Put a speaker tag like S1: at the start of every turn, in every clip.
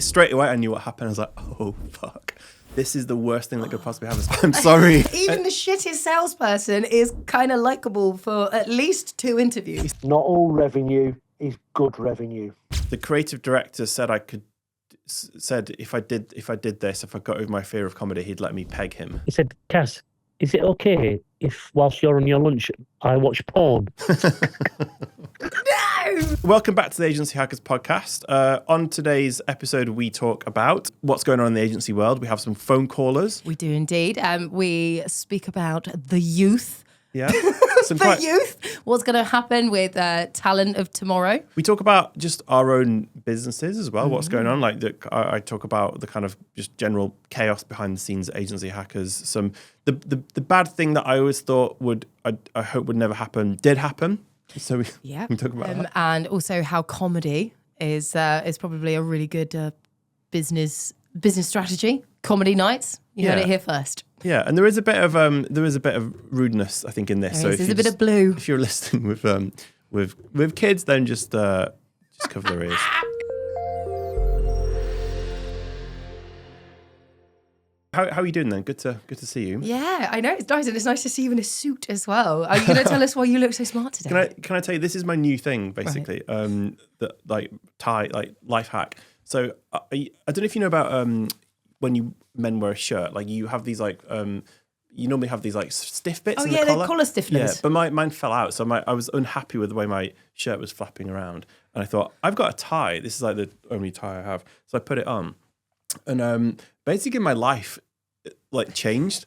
S1: Straight away, I knew what happened. I was like, oh, fuck. This is the worst thing that could possibly happen. I'm sorry.
S2: Even the shittest salesperson is kind of likable for at least 2 interviews.
S3: Not all revenue is good revenue.
S1: The creative director said if I did this, if I got over my fear of comedy, he'd let me peg him.
S4: He said, Cass, is it okay if whilst you're on your lunch, I watch porn?
S2: No!
S1: Welcome back to the Agency Hackers podcast. On today's episode, we talk about what's going on in the agency world. We have some phone callers.
S2: We do indeed. We speak about the youth.
S1: Yeah.
S2: Youth. What's going to happen with talent of tomorrow.
S1: We talk about just our own businesses as well, what's going on. Like I talk about the kind of just general chaos behind the scenes at Agency Hackers. The bad thing that I always thought I hope would never happen did happen. So we talk about that.
S2: And also how comedy is probably a really good business strategy. Comedy nights. You heard it here first.
S1: Yeah, and there is a bit of rudeness, I think, in this.
S2: There's a bit of blue.
S1: If you're listening with kids, then just cover their ears. How are you doing then? Good to see you.
S2: Yeah, I know, it's nice, and it's nice to see you in a suit as well. Are you going to tell us why you look so smart today?
S1: Can I tell you, this is my new thing basically. Right. Life hack. So I don't know if you know about when men wear a shirt, like you have these like you normally have these like stiff bits. in the collar.
S2: The collar stiffness.
S1: Yeah, but mine fell out, so I was unhappy with the way my shirt was flapping around, and I thought, I've got a tie. This is like the only tie I have, so I put it on, and basically my life like changed.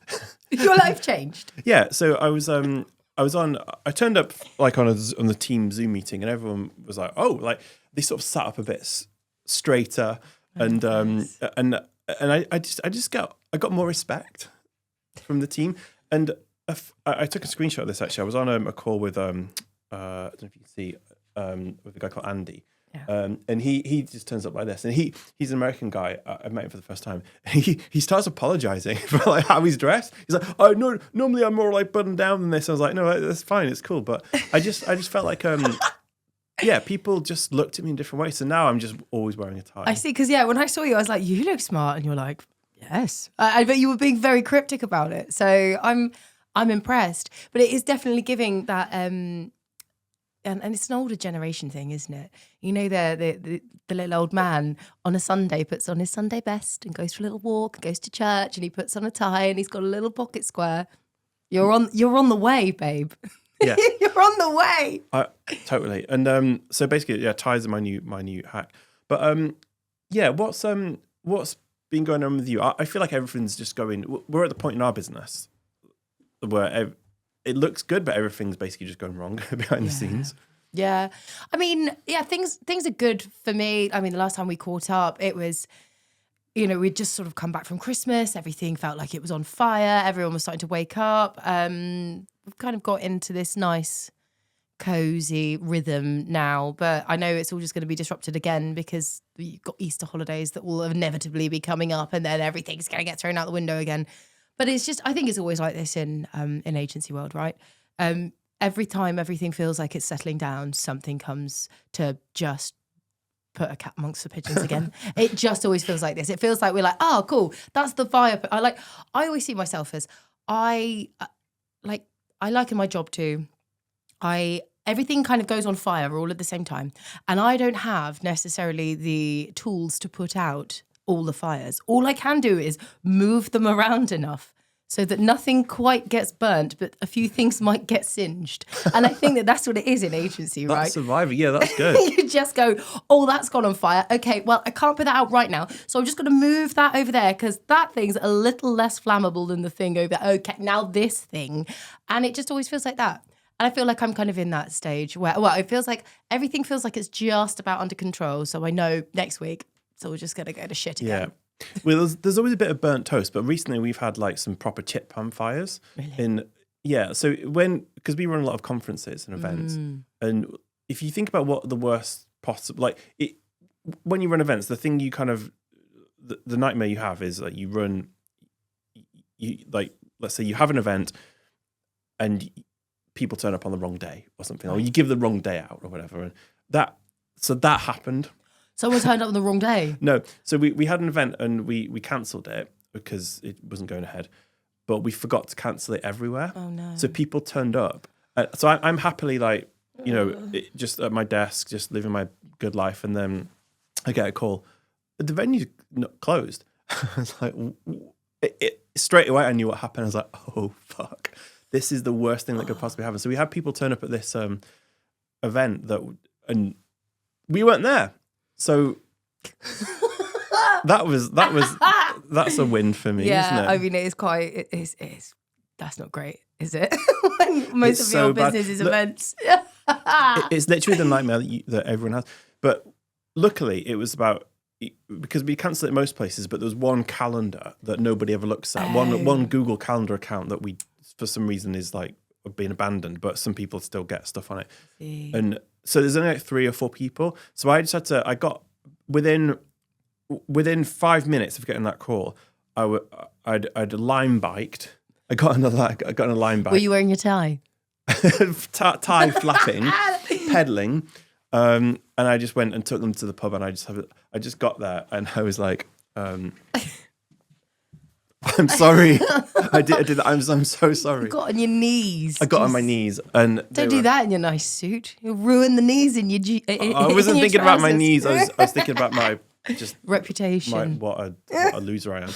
S2: Your life changed.
S1: Yeah, so I turned up like on the team Zoom meeting, and everyone was like, oh, like they sort of sat up a bit straighter, and I got more respect from the team, and I took a screenshot of this actually. I was on a call with I don't know if you can see with a guy called Andy. Yeah. And he just turns up like this, and he's an American guy. I met him for the first time. He starts apologizing for like how he's dressed. He's like, oh no, normally I'm more like buttoned down than this. I was like, no, that's fine, it's cool. But I just felt like people just looked at me in different ways. So now I'm just always wearing a tie.
S2: I see, because when I saw you, I was like, you look smart, and you're like, yes. I bet you were being very cryptic about it. So I'm impressed. But it is definitely giving that. And it's an older generation thing, isn't it? You know, the little old man on a Sunday puts on his Sunday best and goes for a little walk, goes to church, and he puts on a tie and he's got a little pocket square. You're on the way, babe.
S1: Yeah,
S2: you're on the way.
S1: Totally. And so basically, yeah, ties are my new hack. But what's been going on with you? I feel like everything's just going. We're at the point in our business where it looks good, but everything's basically just going wrong behind the scenes.
S2: Yeah. I mean, things are good for me. I mean, the last time we caught up, it was, we'd just sort of come back from Christmas. Everything felt like it was on fire. Everyone was starting to wake up. We've kind of got into this nice, cozy rhythm now. But I know it's all just going to be disrupted again because you've got Easter holidays that will inevitably be coming up, and then everything's going to get thrown out the window again. But it's just, I think it's always like this in agency world, right? Every time everything feels like it's settling down, something comes to just put a cat amongst the pigeons again. It just always feels like this. It feels like we're like, oh, cool, that's the fire. I always see myself as, I liken my job to, everything kind of goes on fire all at the same time. And I don't have necessarily the tools to put out all the fires. All I can do is move them around enough so that nothing quite gets burnt, but a few things might get singed. And I think that's what it is in agency, right?
S1: That's survivor. Yeah, that's good.
S2: You just go, oh, that's gone on fire. Okay, well, I can't put that out right now. So I'm just going to move that over there because that thing's a little less flammable than the thing over there. Okay, now this thing. And it just always feels like that. And I feel like I'm kind of in that stage where, it feels like everything feels like it's just about under control. So I know next week, so we're just going to go to shit again.
S1: Yeah. Well, there's always a bit of burnt toast, but recently we've had like some proper chip pan fires.
S2: Really?
S1: So because we run a lot of conferences and events, and if you think about what the worst possible, when you run events, the thing you kind of, the nightmare you have is like let's say you have an event and people turn up on the wrong day or something, or you give the wrong day out or whatever. And that happened.
S2: Someone turned up on the wrong day.
S1: No, so we had an event and we cancelled it because it wasn't going ahead, but we forgot to cancel it everywhere.
S2: Oh no!
S1: So people turned up. So I'm happily like, just at my desk, just living my good life, and then I get a call. The venue's not closed. I was like, straight away I knew what happened. I was like, oh fuck, this is the worst thing that could possibly happen. So we had people turn up at this event and we weren't there. So that's a win for me, isn't it?
S2: I mean, it is quite. It's that's not great, is it? When most
S1: It's
S2: of
S1: so
S2: your
S1: bad.
S2: business is
S1: Look,
S2: events.
S1: It's literally the nightmare that everyone has. But luckily, it was about because we cancelled it most places. But there was one calendar that nobody ever looks at. One Google Calendar account that we, for some reason, is like being abandoned. But some people still get stuff on it. And so there's only like 3 or 4 people. So I just had to. I got within 5 minutes of getting that call, I'd line biked. I got on a line bike.
S2: Were you wearing your tie?
S1: tie flapping, pedaling, and I just went and took them to the pub, and I just got there, and I was like, I'm sorry, I did that. I'm so sorry.
S2: You got on your knees.
S1: I got on my knees, and
S2: Don't do that in your nice suit. You'll ruin the knees in your.
S1: I wasn't thinking about my knees. I was thinking about my just
S2: reputation.
S1: What a loser I am.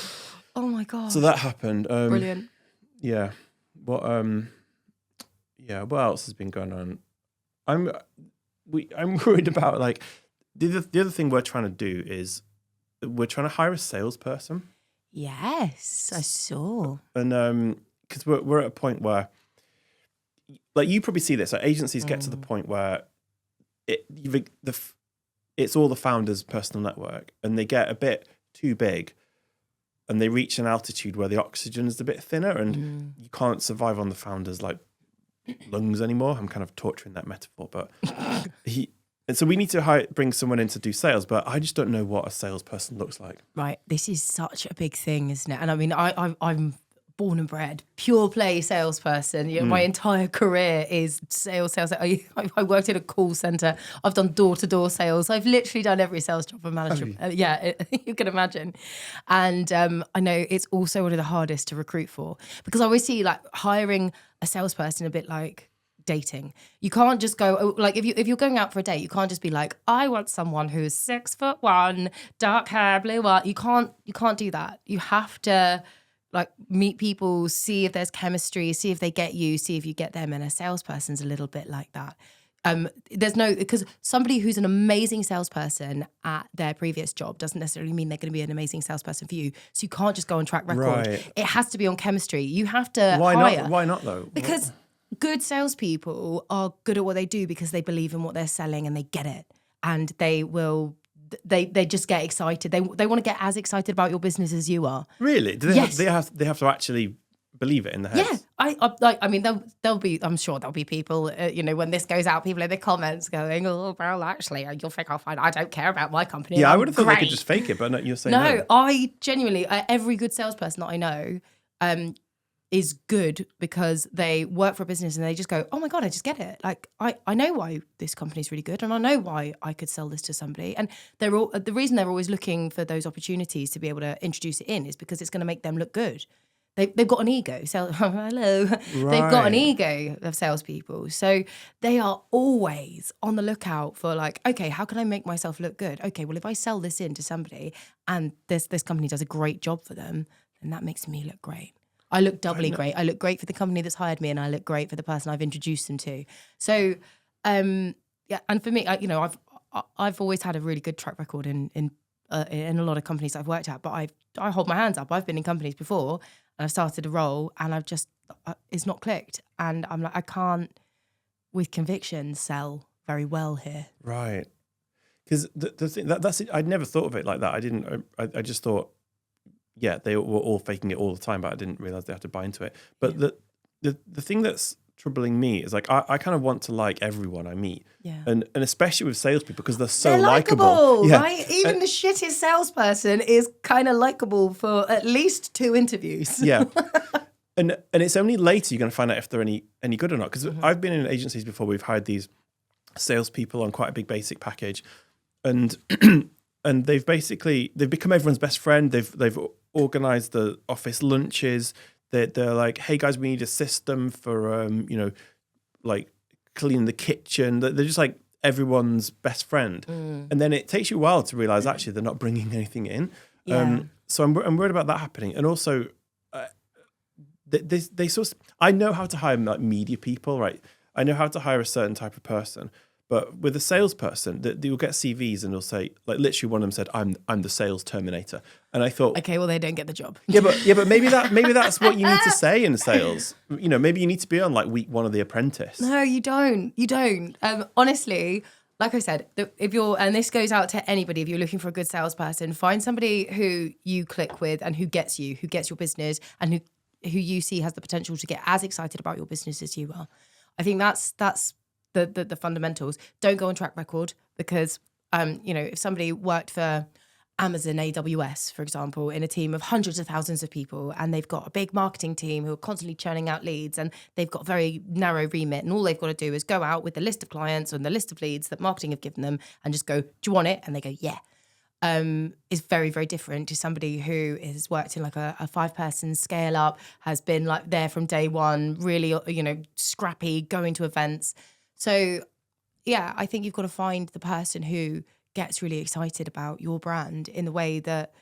S2: Oh my god.
S1: So that happened.
S2: Brilliant.
S1: Yeah. What else has been going on? I'm worried about like the other thing we're trying to do is we're trying to hire a salesperson.
S2: Yes, I saw.
S1: And because we're at a point where, like, you probably see this. Like, agencies get to the point where it's all the founder's personal network, and they get a bit too big. And they reach an altitude where the oxygen is a bit thinner, and you can't survive on the founder's like lungs anymore. I'm kind of torturing that metaphor, but and so we need to bring someone in to do sales, but I just don't know what a salesperson looks like.
S2: Right, this is such a big thing, isn't it? And I mean, I'm born and bred pure play salesperson. My entire career is sales. I worked in a call center. I've done door-to-door sales. I've literally done every sales job and management. You can imagine. And I know it's also one of the hardest to recruit for, because I always see like hiring a salesperson a bit like dating. You can't just go like if you're going out for a date, you can't just be like, I want someone who's 6'1", dark hair, blue eyes. You can't do that. You have to like meet people, see if there's chemistry, see if they get you, see if you get them. And a salesperson's a little bit like that. Because somebody who's an amazing salesperson at their previous job doesn't necessarily mean they're going to be an amazing salesperson for you. So you can't just go on track record. Right. It has to be on chemistry. You have to hire.
S1: Why not though?
S2: Because good salespeople are good at what they do because they believe in what they're selling and they get it. And they just get excited. They want to get as excited about your business as you are.
S1: Really? Do they have to actually believe it in the head?
S2: Yeah. I mean, there'll be, I'm sure there'll be people, when this goes out, people in the comments going, oh, well, actually, you'll think I'll find, I don't care about my company.
S1: Yeah, I would have thought they could just fake it, but no, you're saying no.
S2: No, I genuinely, every good salesperson that I know is good because they work for a business and they just go, oh my God, I just get it. Like, I know why this company's really good and I know why I could sell this to somebody. And the reason they're always looking for those opportunities to be able to introduce it in is because it's going to make them look good. They've got an ego. Hello. Right. They've got an ego of salespeople. So they are always on the lookout for like, okay, how can I make myself look good? Okay, well, if I sell this in to somebody and this company does a great job for them, then that makes me look great. I look doubly great. I look great for the company that's hired me and I look great for the person I've introduced them to. So, and for me, I've always had a really good track record in a lot of companies I've worked at, but I hold my hands up. I've been in companies before and I've started a role and I've just, it's not clicked. And I'm like, I can't, with conviction, sell very well here.
S1: Right. Because the thing, that's it. I'd never thought of it like that. I just thought, yeah, they were all faking it all the time, but I didn't realize they had to buy into it. But the thing that's troubling me is like I kind of want to like everyone I meet, and especially with salespeople because they're likable,
S2: right? Even the shittest salesperson is kind of likable for at least 2 interviews.
S1: Yeah, and it's only later you're going to find out if they're any good or not. Because I've been in agencies before. We've hired these salespeople on quite a big basic package, and they've become everyone's best friend. They've organized the office lunches. They're like, hey guys, we need a system for like cleaning the kitchen. They're just like everyone's best friend. And then it takes you a while to realize actually they're not bringing anything in. So I'm worried about that happening. And also, they sort of, I know how to hire like media people, right? I know how to hire a certain type of person. But with a salesperson, you'll get CVs and they'll say, like, literally one of them said, "I'm the sales terminator," and I thought,
S2: okay, well they don't get the job.
S1: but maybe that's what you need to say in sales. Maybe you need to be on like week 1 of The Apprentice.
S2: No, you don't. You don't. Honestly, like I said, if you're, and this goes out to anybody, if you're looking for a good salesperson, find somebody who you click with and who gets your business, and who you see has the potential to get as excited about your business as you are. I think that's the fundamentals. Don't go on track record, because if somebody worked for Amazon AWS, for example, in a team of hundreds of thousands of people, and they've got a big marketing team who are constantly churning out leads, and they've got a very narrow remit, and all they've got to do is go out with the list of clients and the list of leads that marketing have given them and just go, do you want it? And they go, yeah. Is very, very different to somebody who has worked in like a 5-person scale up, has been like there from day one, really, scrappy, going to events. So, yeah, I think you've got to find the person who gets really excited about your brand in the way that,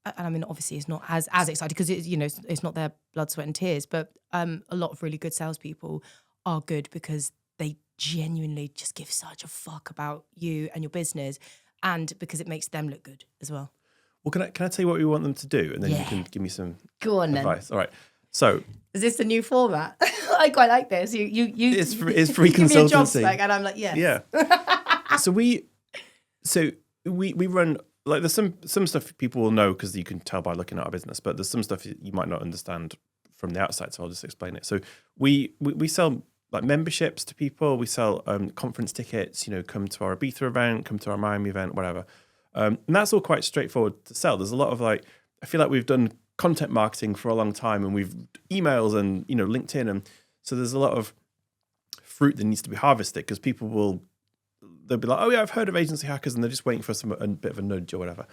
S2: and I mean, obviously it's not as excited because it's not their blood, sweat and tears, but a lot of really good salespeople are good because they genuinely just give such a fuck about you and your business, and because it makes them look good as well.
S1: Well, can I tell you what we want them to do, and then you can give me some advice. All right. So,
S2: is this the new format? I quite like this.
S1: It's free
S2: give me a job
S1: consultancy.
S2: spec and I'm like, yes.
S1: Yeah. So we run, like, there's some stuff people will know because you can tell by looking at our business, but there's some stuff you might not understand from the outside. So I'll just explain it. So we sell like memberships to people. We sell conference tickets. Come to our Ibiza event, come to our Miami event, whatever. And that's all quite straightforward to sell. There's a lot of I feel like we've done content marketing for a long time, and we've emails and LinkedIn, and so there's a lot of fruit that needs to be harvested because they'll be like, oh yeah, I've heard of agency hackers, and they're just waiting for a bit of a nudge or whatever.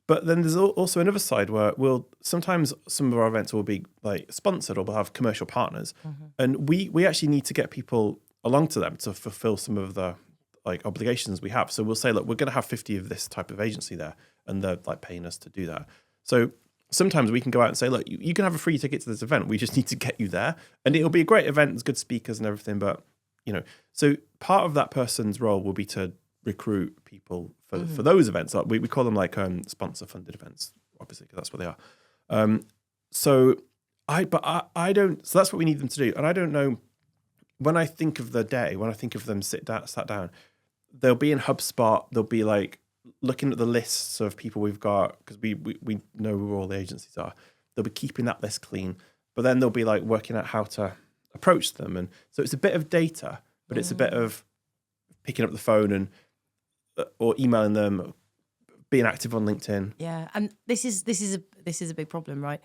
S1: But then there's also another side where sometimes some of our events will be like sponsored or we'll have commercial partners, and we actually need to get people along to them to fulfill some of the like obligations we have. So we'll say, look, we're going to have 50 of this type of agency there, and they're like paying us to do that. So sometimes we can go out and say, look, you can have a free ticket to this event. We just need to get you there, and it'll be a great event. There's good speakers and everything, but so part of that person's role will be to recruit people for those events. Like we call them like sponsor funded events, obviously, because that's what they are. So that's what we need them to do. And I don't know, when I think of the day, when I think of them sat down, they'll be in HubSpot. They'll be like looking at the lists of people we've got, because we know who all the agencies are. They'll be keeping that list clean, but then they'll be like working out how to approach them. And so it's a bit of data, but it's a bit of picking up the phone and or emailing them, being active on LinkedIn.
S2: Yeah, and this is a big problem, right?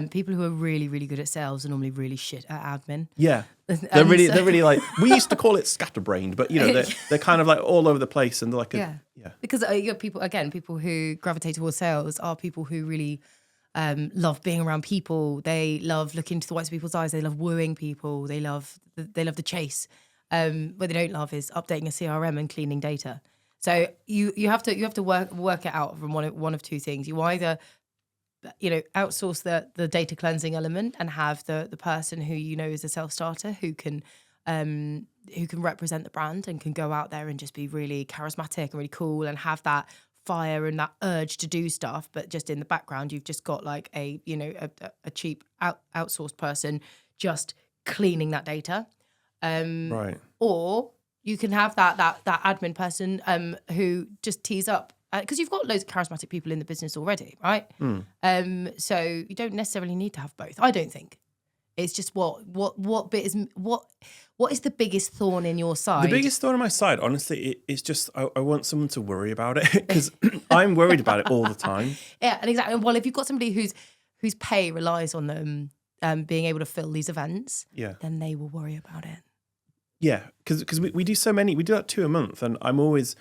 S2: People who are really, really good at sales are normally really shit at admin.
S1: Yeah, they're really like, we used to call it scatterbrained, but they're kind of like all over the place, and they're like,
S2: because people who gravitate towards sales are people who really love being around people. They love looking into the whites of people's eyes. They love wooing people. They love the chase. What they don't love is updating a CRM and cleaning data. So you have to work it out from one of two things. You either outsource the data cleansing element and have the person who is a self-starter who can represent the brand and can go out there and just be really charismatic and really cool and have that fire and that urge to do stuff, but just in the background you've just got like a cheap outsourced person just cleaning that data.
S1: Right. Or
S2: you can have that admin person who just tees up, because you've got loads of charismatic people in the business already, right? So you don't necessarily need to have both. I don't think. It's just what is the biggest thorn in your side?
S1: The biggest thorn on my side, honestly, it's just I want someone to worry about it, because I'm worried about it all the time.
S2: Yeah, and exactly. Well, if you've got somebody whose pay relies on them being able to fill these events, then they will worry about it.
S1: Yeah, because we do so many. We do like 2 a month, and I'm always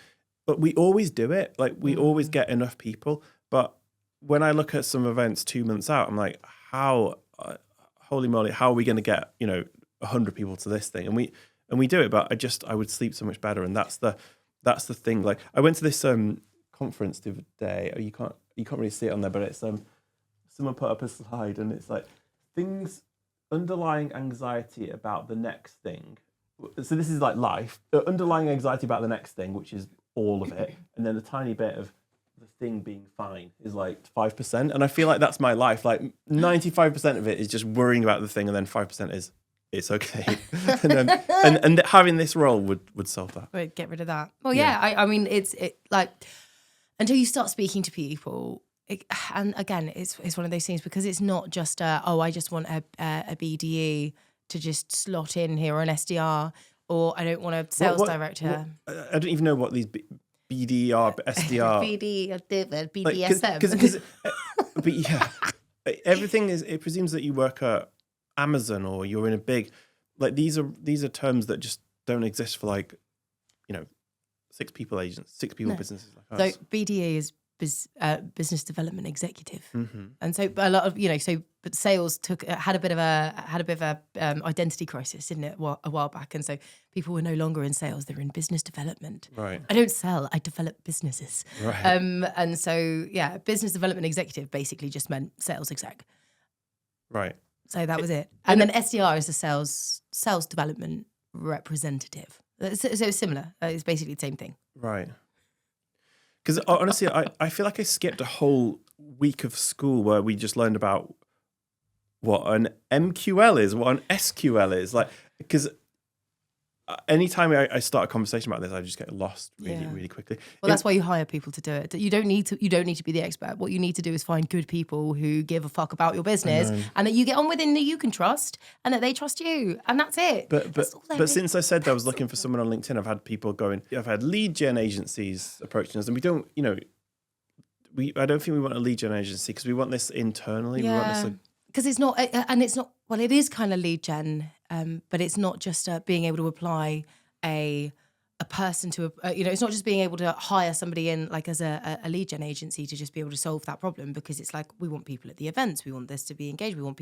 S1: but we always do it. Like we always get enough people. But when I look at some events 2 months out, I'm like, how, holy moly, how are we going to get 100 people to this thing? And we do it, but I would sleep so much better. And that's the thing. Like I went to this conference the other day. You can't really see it on there, but it's someone put up a slide and it's like underlying anxiety about the next thing. So this is like life. Underlying anxiety about the next thing, which is all of it, and then a tiny bit of the thing being fine is like 5%. And I feel like that's my life. Like 95% of it is just worrying about the thing, and then 5% is it's okay. and having this role would solve that.
S2: Would get rid of that. Well, yeah. I mean, it's like until you start speaking to people. And again, it's one of those things because it's not just I just want a BDE to just slot in here or an SDR, or I don't want a sales director.
S1: I don't even know what these BDR, SDR,
S2: BDSM.
S1: But yeah, everything it presumes that you work at Amazon or you're in a big, like these are terms that just don't exist for 6 people businesses like us.
S2: So BDE is business development executive, and so a lot of but sales had a bit of a identity crisis, didn't it, a while back, and so people were no longer in sales; they're in business development.
S1: Right.
S2: I don't sell; I develop businesses.
S1: Right.
S2: And so business development executive basically just meant sales exec.
S1: Right.
S2: So that was it, and then SDR is a sales development representative. So it's similar. It's basically the same thing.
S1: Right. Because honestly, I feel like I skipped a whole week of school where we just learned about what an MQL is, what an SQL is. Like, because anytime I start a conversation about this, I just get lost really quickly.
S2: Well, that's why you hire people to do it. You don't need to be the expert. What you need to do is find good people who give a fuck about your business and that you get on with and that you can trust and that they trust you. And that's it.
S1: But since I said I was looking for someone on LinkedIn, I've had people I've had lead gen agencies approaching us, and we don't, I don't think we want a lead gen agency because we want this internally.
S2: Yeah.
S1: We want this
S2: because it's not, and it's not, well, it is kind of lead gen, but it's not just being able to apply a person to, it's not just being able to hire somebody in like as a lead gen agency to just be able to solve that problem, because it's like, we want people at the events, we want this to be engaged, we want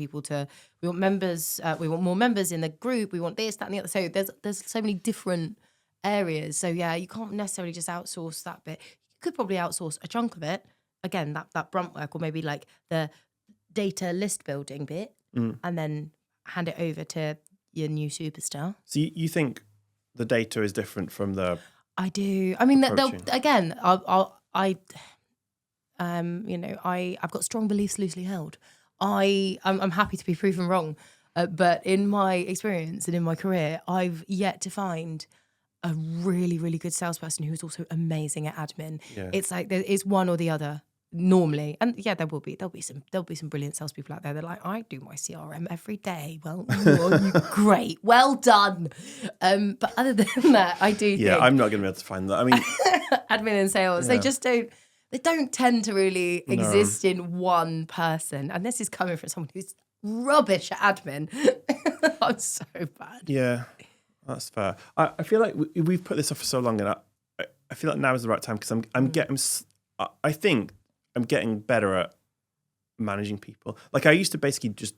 S2: members, we want more members in the group, we want this, that, and the other. So there's so many different areas. So yeah, you can't necessarily just outsource that bit. You could probably outsource a chunk of it. Again, that brunt work, or maybe like the data list building bit, and then hand it over to your new superstar. So
S1: you think the data is different from the?
S2: I do. I mean, I've got strong beliefs loosely held. I'm happy to be proven wrong, but in my experience and in my career, I've yet to find a really, really good salesperson who's also amazing at admin. Yeah. It's like it's one or the other. Normally, and yeah, there'll be some brilliant salespeople out there. They're like, I do my CRM every day. Well, you great, well done. But other than that, I do.
S1: Yeah, I'm not going to be able to find that. I mean,
S2: admin and sales, they just don't. They don't tend to really exist in one person. And this is coming from someone who's rubbish at admin. I'm so bad.
S1: Yeah, that's fair. I feel like we've put this off for so long, and I feel like now is the right time because I think I'm getting better at managing people. Like I used to basically just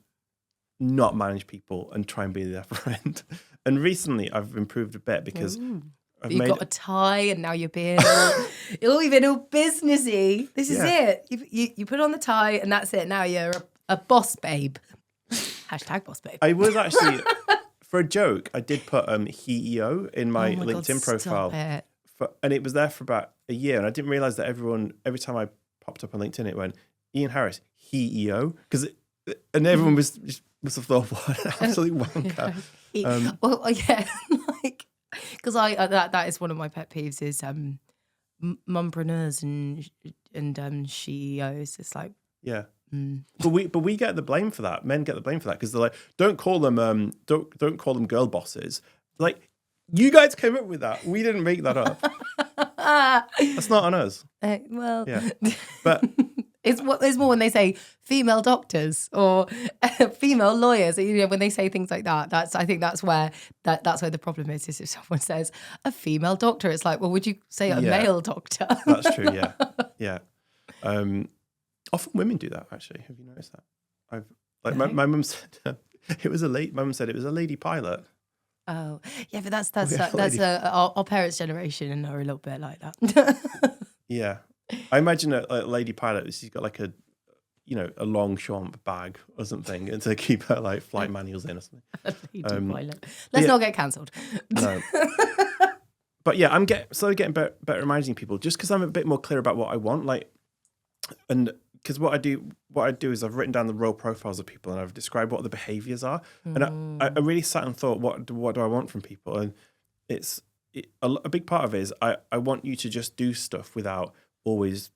S1: not manage people and try and be their friend. And recently I've improved a bit because
S2: you've got a tie and now you're being you've been all businessy. This is it. You put on the tie and that's it. Now you're a boss babe. Hashtag boss babe.
S1: I was actually, for a joke, I did put HEO in my LinkedIn profile. And it was there for about a year. And I didn't realize that every time I popped up on LinkedIn, it went, Ian Harris, HEO. And everyone must have thought, what an absolute wanker.
S2: Because that is one of my pet peeves is mumpreneurs and CEOs. It's like,
S1: yeah. But we get the blame for that. Men get the blame for that because they're like, don't call them girl bosses. Like, you guys came up with that. We didn't make that up. That's not on us.
S2: Well,
S1: yeah. But
S2: It's more when they say female doctors or female lawyers. You know, when they say things like that, I think that's where the problem is if someone says a female doctor, it's like, well, would you say a male doctor?
S1: That's true. Yeah, yeah. Often women do that. Actually, have you noticed that? My mum said it was a lady. My mum said it was a lady pilot.
S2: Oh, yeah, but that's our parents' generation and are a little bit like that.
S1: Yeah. I imagine a lady pilot, she's got like a long Longchamp bag or something and to keep her like flight manuals in or something.
S2: A lady pilot. Let's not get cancelled.
S1: No. But yeah, I'm getting better at reminding people just because I'm a bit more clear about what I want. Like, and because what I do is I've written down the role profiles of people and I've described what the behaviors are. And I really sat and thought, what do I want from people? And a big part of it is I want you to just do stuff without always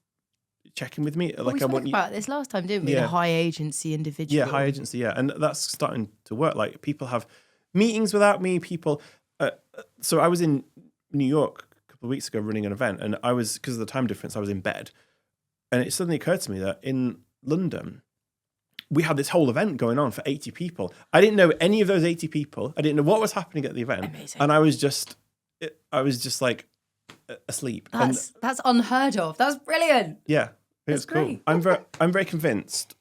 S1: checking with me.
S2: Like, we spoke about this last time, didn't we? The high agency individual.
S1: Yeah, high agency. Yeah, and that's starting to work. Like, people have meetings without me. People. So I was in New York a couple of weeks ago running an event, and I was, because of the time difference, I was in bed, and it suddenly occurred to me that in London we had this whole event going on for 80 people. I didn't know any of those 80 people. I didn't know what was happening at the event.
S2: Amazing.
S1: And I was just like asleep.
S2: That's unheard of. That's brilliant.
S1: Yeah, it's cool.
S2: Great.
S1: I'm very convinced.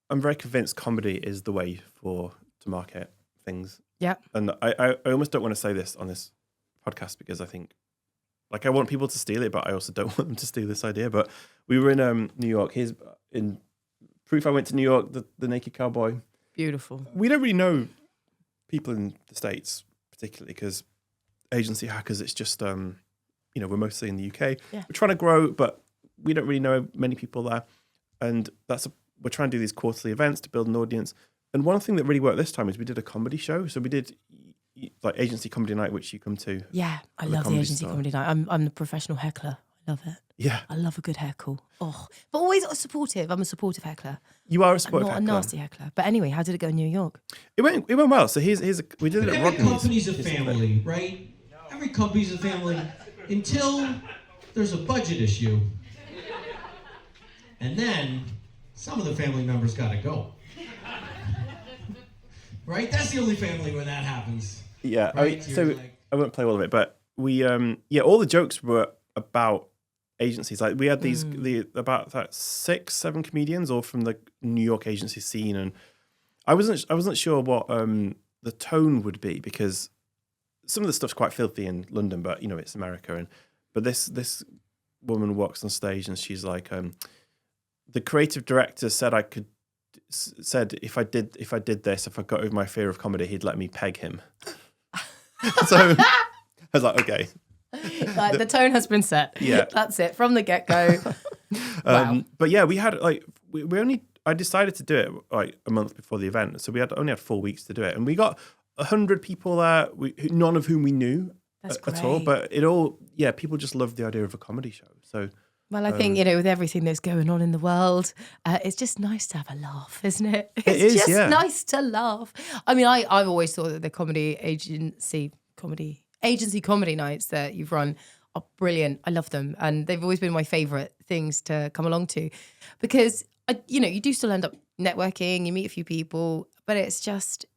S1: I'm very convinced comedy is the way to market things.
S2: Yeah.
S1: And I almost don't want to say this on this podcast because I think, like, I want people to steal it, but I also don't want them to steal this idea. But we were in New York. Here's in proof I went to New York, the Naked Cowboy.
S2: Beautiful.
S1: We don't really know people in the States particularly because agency hackers, it's just, we're mostly in the UK. Yeah. We're trying to grow, but we don't really know many people there. And we're trying to do these quarterly events to build an audience. And one thing that really worked this time is we did a comedy show. So we did like agency comedy night, which you come to.
S2: Yeah, I love the agency comedy night. I'm the professional heckler. I love it.
S1: Yeah.
S2: I love a good heckle. Oh, but always supportive. I'm a supportive heckler.
S1: You are a supportive heckler.
S2: I'm not a nasty heckler. But anyway, how did it go in New York?
S1: It went well. So we did it at Rodney's.
S5: Every company's a family, right? Every company's a family until there's a budget issue. And then some of the family members gotta go. Right? That's the only family where that happens.
S1: Yeah.
S5: Right?
S1: I won't play all of it, but we all the jokes were about agencies. Like, we had these about 6-7 comedians all from the New York agency scene, and I wasn't sure what the tone would be because some of the stuff's quite filthy in London, but it's America. But this woman walks on stage and she's like, the creative director said if I did this, if I got over my fear of comedy, he'd let me peg him. So I was like, okay.
S2: Like, the tone has been set.
S1: Yeah,
S2: that's it from the get-go. Wow.
S1: But yeah, we had I decided to do it like a month before the event, so we only had 4 weeks to do it, and we got 100 people there, none of whom we knew at all. But people just loved the idea of a comedy show. So.
S2: Well, I think, with everything that's going on in the world, it's just nice to have a laugh, isn't it? It's just nice to laugh. I mean, I've always thought that the agency comedy nights that you've run are brilliant. I love them. And they've always been my favourite things to come along to because, you do still end up networking, you meet a few people, but it's just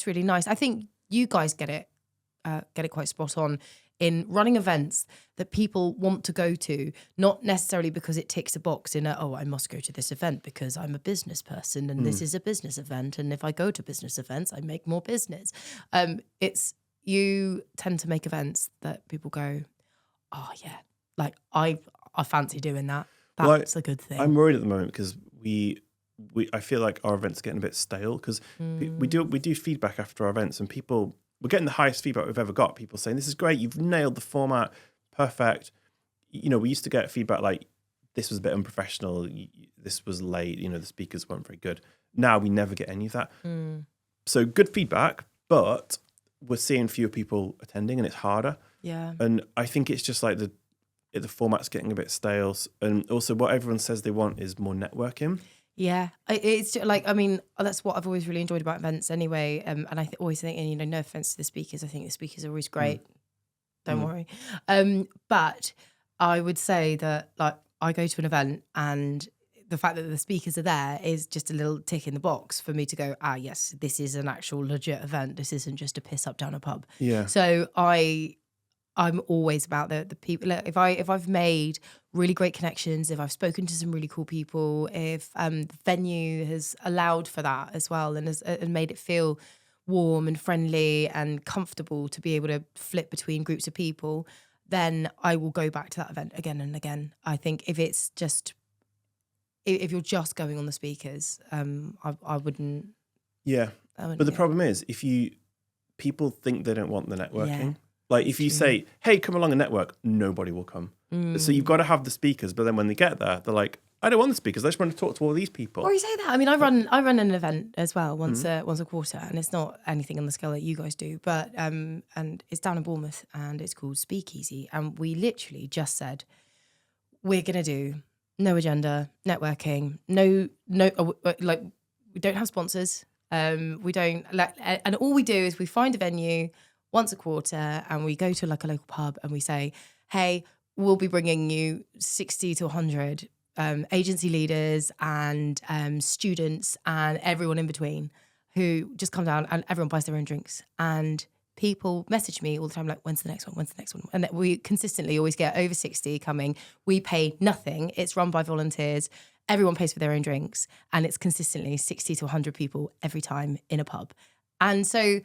S2: really nice. I think you guys get it quite spot on in running events that people want to go to, not necessarily because it ticks a box in I must go to this event because I'm a business person and this is a business event. And if I go to business events, I make more business. You tend to make events that people go, oh yeah, like I fancy doing that. That's a good thing.
S1: I'm worried at the moment because I feel like our events are getting a bit stale because we do feedback after our events and we're getting the highest feedback we've ever got. People saying, this is great, you've nailed the format, perfect. We used to get feedback like, this was a bit unprofessional, this was late, the speakers weren't very good. Now we never get any of that. So good feedback, but we're seeing fewer people attending and it's harder.
S2: Yeah.
S1: And I think it's just like the format's getting a bit stale. And also what everyone says they want is more networking.
S2: Yeah, it's like, I mean, that's what I've always really enjoyed about events anyway. And I always think, and no offense to the speakers, I think the speakers are always great. Don't worry. But I would say that, like, I go to an event and the fact that the speakers are there is just a little tick in the box for me to go, yes, this is an actual legit event. This isn't just a piss up down a pub.
S1: Yeah.
S2: So I'm always about the people. Like, if I've made really great connections, if I've spoken to some really cool people, if the venue has allowed for that as well and made it feel warm and friendly and comfortable to be able to flip between groups of people, then I will go back to that event again and again. I think if you're just going on the speakers, I wouldn't.
S1: Yeah. But the problem is, people think they don't want the networking.
S2: Yeah,
S1: like if you say, hey, come along and network, nobody will come. So you've got to have the speakers, but then when they get there, they're like, I don't want the speakers. I just want to talk to all these people.
S2: Or you say that. I mean, I run an event as well once a quarter, and it's not anything on the scale that you guys do, but and it's down in Bournemouth, and it's called Speakeasy, and we literally just said we're gonna do no agenda, networking, no, like we don't have sponsors, we don't, and all we do is we find a venue once a quarter, and we go to like a local pub, and we say, hey, we'll be bringing you 60 to 100. Agency leaders and students and everyone in between who just come down, and everyone buys their own drinks. And people message me all the time like, when's the next one? When's the next one? And we consistently always get over 60 coming. We pay nothing. It's run by volunteers. Everyone pays for their own drinks. And it's consistently 60 to 100 people every time in a pub. And so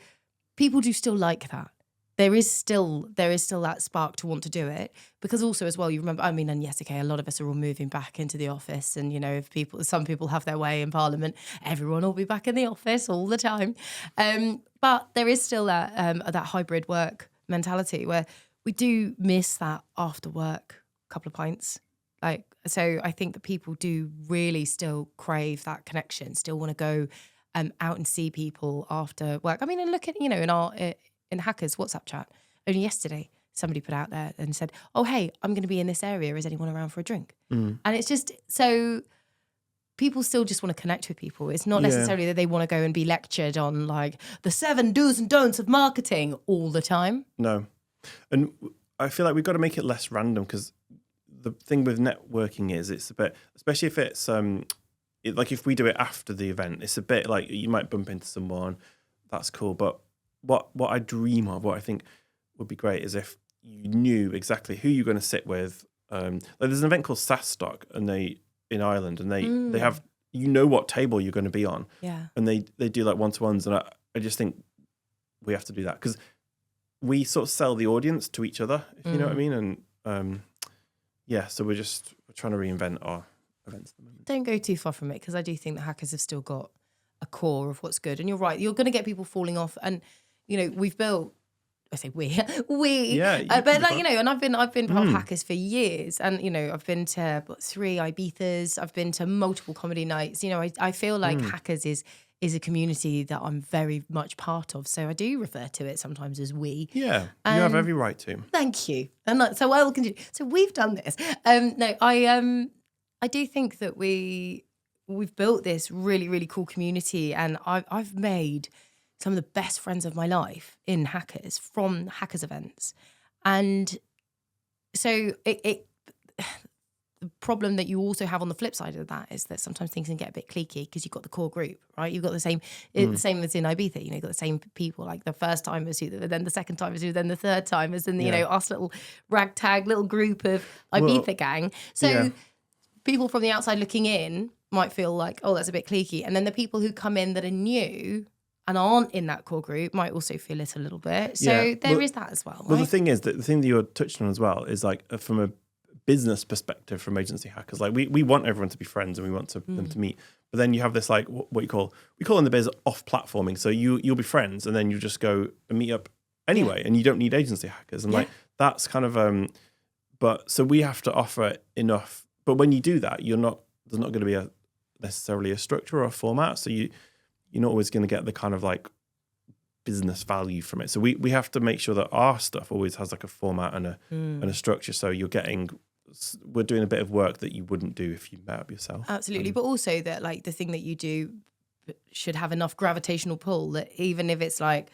S2: people do still like that. There is still that spark to want to do it, because also as well, you remember, I mean, and yes, okay, a lot of us are all moving back into the office, and, you know, if some people have their way in Parliament, everyone will be back in the office all the time. But there is still that hybrid work mentality where we do miss that after work couple of pints. Like, so I think that people do really still crave that connection, still want to go out and see people after work. I mean, and look at, you know, in Hackers WhatsApp chat, only yesterday, somebody put out there and said, oh, hey, I'm going to be in this area. Is anyone around for a drink? And it's just, so people still just want to connect with people. It's not necessarily that they want to go and be lectured on like the 7 do's and don'ts of marketing all the time.
S1: No. And I feel like we've got to make it less random, because the thing with networking is it's a bit, especially if it's like if we do it after the event, it's a bit like you might bump into someone. That's cool. But what I dream of, what I think would be great, is if you knew exactly who you're going to sit with. Like there's an event called SaaStock, and in Ireland, and they have, you know, what table you're going to be on.
S2: Yeah. And
S1: they do like one-to-ones, and I just think we have to do that, because we sort of sell the audience to each other, if you know what I mean. And so we're trying to reinvent our events at the moment.
S2: Don't go too far from it, because I do think that Hackers have still got a core of what's good. And you're right, you're going to get people falling off. And, you know, we've built, I say we, but like, you know, and I've been part of Hackers for years. And, you know, I've been to 3 Ibithas, I've been to multiple comedy nights. You know, I feel like Hackers is a community that I'm very much part of. So I do refer to it sometimes as we. Yeah,
S1: you have every right to.
S2: Thank you. And so I will continue. So we've done this. No, I do think that we've built this really, really cool community, and I've made some of the best friends of my life in Hackers from Hackers events. And so the problem that you also have on the flip side of that is that sometimes things can get a bit cliquey, because you've got the core group, right? You've got the same as in Ibiza, you know, you've got the same people, like the first timers, then the second timers, then the third timers, and you know, us little ragtag little group of Ibiza gang. So people from the outside looking in might feel like, oh, that's a bit cliquey. And then the people who come in that are new and aren't in that core group might also feel it a little bit. So there is that as well. Right?
S1: Well, the thing is that the thing that you're touching on as well is like from a business perspective, from Agency Hackers, like we want everyone to be friends, and we want them to meet. But then you have this like what we call in the biz off-platforming. So you'll be friends, and then you just go and meet up anyway, and you don't need Agency Hackers. And like that's kind of but so we have to offer enough. But when you do that, there's not going to be necessarily a structure or a format. So you're not always going to get the kind of like business value from it. So we have to make sure that our stuff always has like a format and a structure. So we're doing a bit of work that you wouldn't do if you met up yourself.
S2: Absolutely. But also that like the thing that you do should have enough gravitational pull that even if it's like,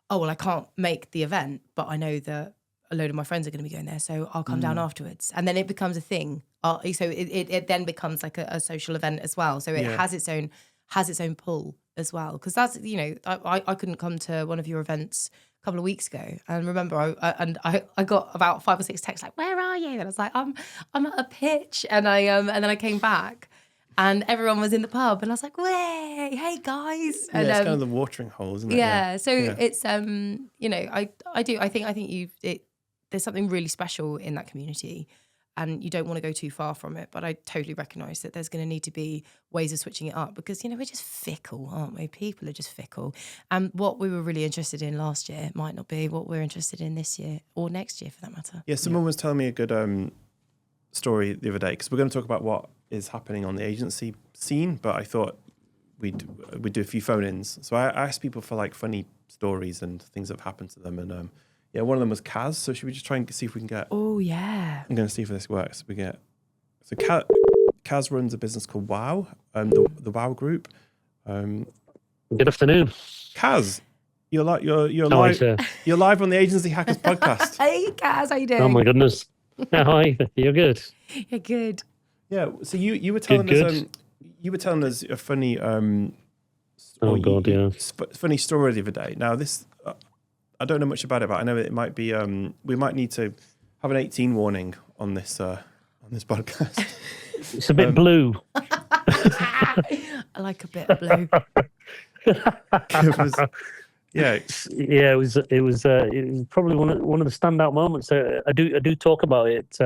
S2: oh, well, I can't make the event, but I know that a load of my friends are going to be going there, so I'll come down afterwards. And then it becomes a thing. So it then becomes like a social event as well. So it has its own pull as well. Because that's, I couldn't come to one of your events a couple of weeks ago, and remember I got about 5 or 6 texts like, "Where are you?" And I was like, "I'm at a pitch," and and then I came back, and everyone was in the pub, and I was like, "Way, hey guys!"
S1: Yeah,
S2: And
S1: it's kind of the watering hole, isn't it?
S2: So it's I think there's something really special in that community, and you don't want to go too far from it. But I totally recognise that there's going to need to be ways of switching it up, because we're just fickle, aren't we? People are just fickle, and what we were really interested in last year might not be what we're interested in this year or next year, for that matter.
S1: Yeah, someone was telling me a good story the other day, because we're going to talk about what is happening on the agency scene, but I thought we'd do a few phone-ins. So I asked people for like funny stories and things that have happened to them, and one of them was Kaz. So should we just try and see if we can get?
S2: Oh yeah.
S1: I'm going to see if this works. Kaz runs a business called Wow, the Wow Group.
S4: Good afternoon.
S1: Kaz, you're live.
S4: Hi,
S1: You're live on the Agency Hackers podcast.
S2: Hey Kaz, how you doing?
S4: Oh my goodness. Hi, you're good.
S2: You're good.
S1: Yeah. So you were telling us you were telling us a funny funny story the other day. Now this I don't know much about it, but I know it might be we might need to have an 18 warning on this podcast.
S4: It's a bit blue.
S2: I like a bit of blue.
S1: It
S4: was probably one of the standout moments. I do talk about it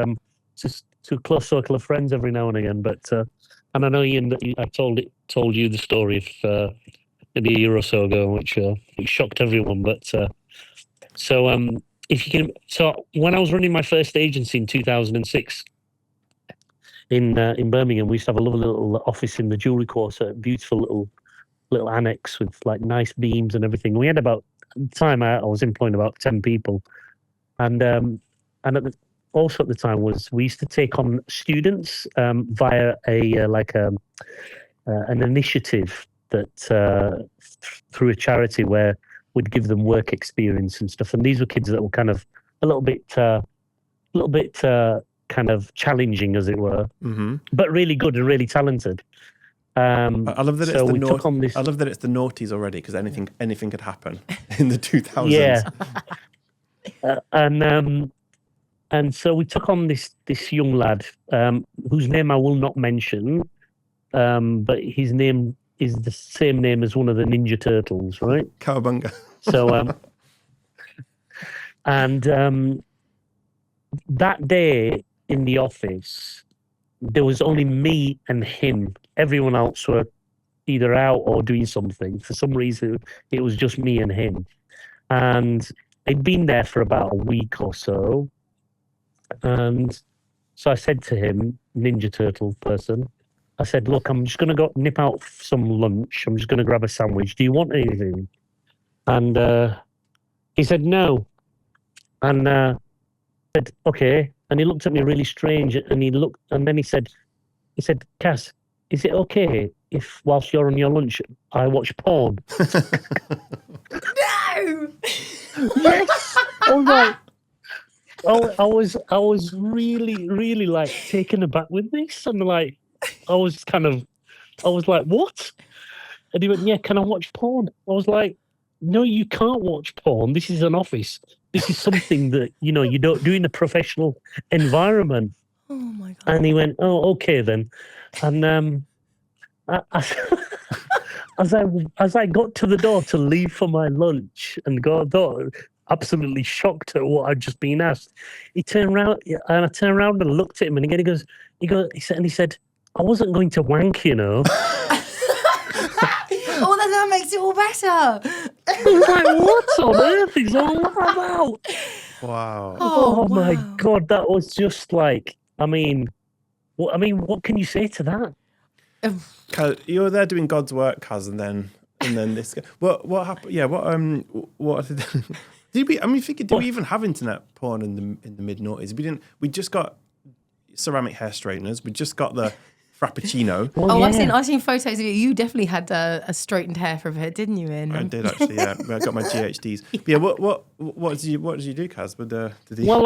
S4: just to a close circle of friends every now and again. But and I know Ian, I told you the story of maybe a year or so ago, which shocked everyone. But if you can, so when I was running my first agency in 2006 in Birmingham, we used to have a lovely little office in the jewellery quarter, a beautiful little annex with like nice beams and everything. We had about, at the time I was employing about 10 people, and also at the time we used to take on students via an initiative that through a charity where we'd give them work experience and stuff. And these were kids that were kind of a little bit kind of challenging, as it were, but really good and really talented.
S1: I love that I love that it's the noughties already, because anything could happen in the 2000s.
S4: Yeah, and so we took on this young lad whose name I will not mention, but his name is the same name as one of the Ninja Turtles, right?
S1: Cowabunga.
S4: So that day in the office, there was only me and him. Everyone else were either out or doing something. For some reason, it was just me and him. And he'd been there for about a week or so. And so I said to him, Ninja Turtle person, I said, look, I'm just going to go nip out for some lunch. I'm just going to grab a sandwich. Do you want anything? And he said, no. And I said, okay. And he looked at me really strange, and then he said, Cass, is it okay if whilst you're on your lunch, I watch porn?
S2: No!
S4: Yes! I was really, really like taken aback with this, and like, I was like, what? And he went, yeah, can I watch porn? I was like, no, you can't watch porn. This is an office. This is something that, you don't do in a professional environment.
S2: Oh my God.
S4: And he went, oh, okay then. And as I got to the door to leave for my lunch and go door, absolutely shocked at what I'd just been asked, he turned around, and I turned around and looked at him, and again he said, I wasn't going to wank,
S2: Oh, then that makes it all better.
S4: I was like, what on earth is all that about?
S1: Wow.
S4: Oh my God, that was just like, what can you say to that?
S1: Kaz, you were there doing God's work, Kaz, and then this guy. What happened? Yeah. What did we? I mean, did we even have internet porn in the mid noughties? We didn't. We just got ceramic hair straighteners. We just got the frappuccino.
S4: Well,
S2: Oh,
S4: yeah.
S2: I've seen photos of you. You definitely had a straightened hair for a bit, didn't you, Ian?
S1: I did actually, yeah. I got my GHDs. But yeah, what did you do, Kaz? Did he?
S4: Well,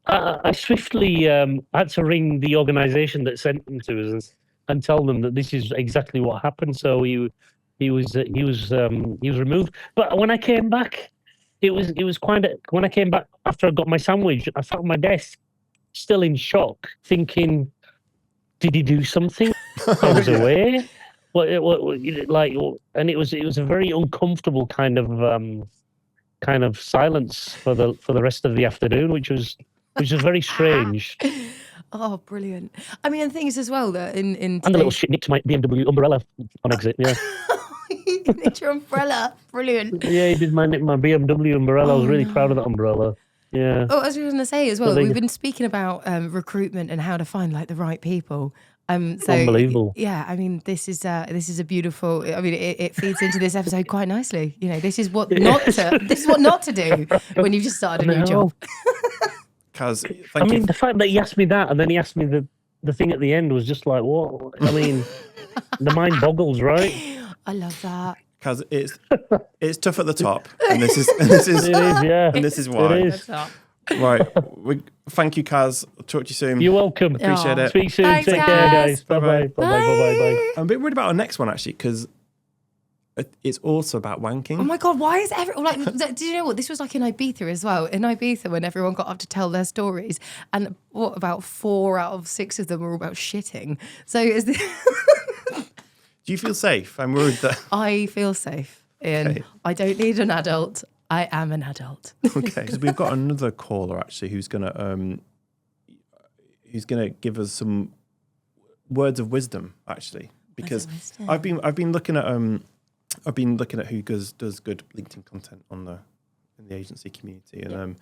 S4: I swiftly had to ring the organisation that sent them to us and tell them that this is exactly what happened. So he was removed. But when I came back, it was quite. When I came back after I got my sandwich, I sat on my desk, still in shock, thinking, "Did he do something?" I was
S1: Yeah.
S4: away. Like, and it was a very uncomfortable kind of silence for the rest of the afternoon, which was very strange.
S2: Oh, brilliant. I mean, the thing is as well that in
S4: And the little
S2: today's...
S4: shit nicked my BMW umbrella on exit. Yeah,
S2: You nicked your umbrella. Brilliant.
S4: yeah, he did nick my BMW umbrella. I was
S2: Oh,
S4: really
S2: no.
S4: proud of that umbrella. Yeah.
S2: Oh, I was going to say as well,
S4: But they-
S2: we've been speaking about recruitment and how to find like the right people. So
S4: Unbelievable.
S2: yeah, I mean, this is a beautiful. I mean, it feeds into this episode quite nicely. You know, this is what not to do when you've just started a new
S4: No.
S2: job.
S1: Kaz,
S4: I
S1: thank
S4: mean,
S1: you.
S4: the fact that he asked me that and then he asked me the thing at the end was just like, what? I mean, the mind boggles, right?
S2: I love that.
S1: Kaz, it's tough at the top, and this is
S4: It is, yeah.
S1: and this is why.
S4: It is.
S1: Right. Thank you, Kaz. I'll talk to you soon.
S4: You're welcome.
S1: Appreciate
S2: Aw.
S1: it.
S4: Speak soon.
S2: Thanks,
S4: Take care,
S2: guys.
S4: guys. Bye-bye. Bye-bye. Bye-bye. Bye-bye.
S1: I'm a bit worried about our next one actually because it's also about wanking.
S2: Oh my God, why is everyone like, did you know what? This was like in Ibiza as well. In Ibiza, when everyone got up to tell their stories, and what, about 4 out of 6 of them were about shitting. So is this...
S1: Do you feel safe? I'm worried that.
S2: I feel safe, Ian.
S1: Okay.
S2: I don't need an adult. I am an adult.
S1: Okay, because we've got another caller actually who's gonna give us some words of wisdom actually because
S2: wisdom.
S1: I've been looking at who does good LinkedIn content in the agency community and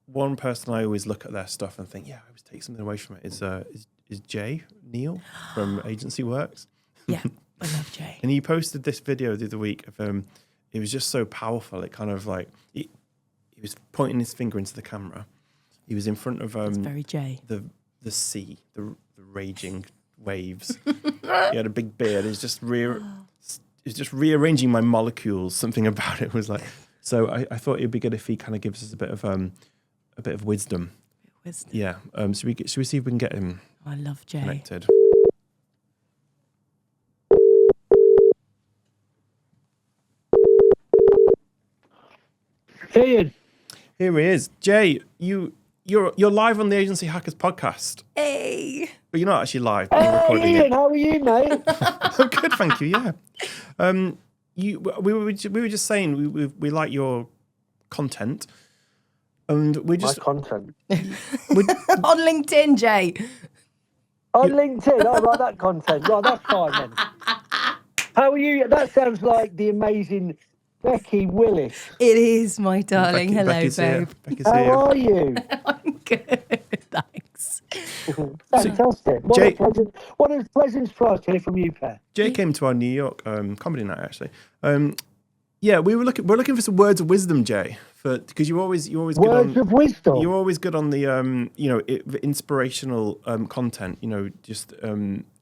S1: one person I always look at their stuff and think I always take something away from it is Jay Neal from Agency Works.
S2: Yeah, I love Jay.
S1: And he posted this video the other week of it was just so powerful. It kind of like he was pointing his finger into the camera. He was in front of
S2: It's very Jay.
S1: the sea, the raging waves. He had a big beard. He was just rearranging my molecules. Something about it was like. So I thought it'd be good if he kind of gives us a bit of wisdom.
S2: Wisdom.
S1: Yeah. Should we see if we can get him
S2: I love Jay.
S1: connected?
S3: Ian,
S1: Here he is, Jay. You're live on the Agency Hackers podcast,
S2: Hey.
S1: but you're not actually live. You're
S3: hey
S1: recording
S3: Ian,
S1: it.
S3: how are you, mate?
S1: I'm good, thank you. Yeah. We were just saying we like your content, and we
S3: My
S1: just
S3: content
S2: On LinkedIn, Jay.
S3: on LinkedIn. I like that content. Right, that's fine then. How are you? That sounds like the amazing Becky Willis.
S2: It is, my darling. Hello,
S1: Becky's here.
S2: babe.
S1: Becky's
S3: How
S1: here.
S3: are you?
S2: I'm good. Thanks.
S3: Fantastic.
S1: Jay-
S3: What a pleasant surprise to hear from you, Pat.
S1: Jay came to our New York comedy night actually. Yeah, we're looking for some words of wisdom, Jay, because you're always good
S3: Words
S1: on.
S3: of wisdom.
S1: You're always good on the the inspirational content. Just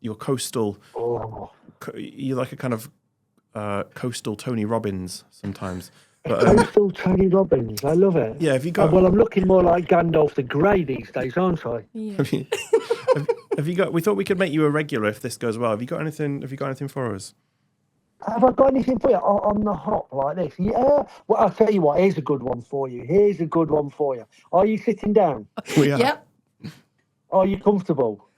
S1: your coastal.
S3: Oh.
S1: You're like a kind of coastal Tony Robbins sometimes. But
S3: Coastal Tony Robbins. I love it.
S1: yeah, have you got?
S3: Well, I'm looking more like Gandalf the Grey these days, aren't I?
S1: Have you got? We thought we could make you a regular if this goes well. Have you got anything? Have you got anything for us?
S3: Have I got anything for you on the hop like this? Yeah. Well, I'll tell you what. Here's a good one for you. Are you sitting down?
S1: We are.
S2: Yep.
S3: Are you comfortable?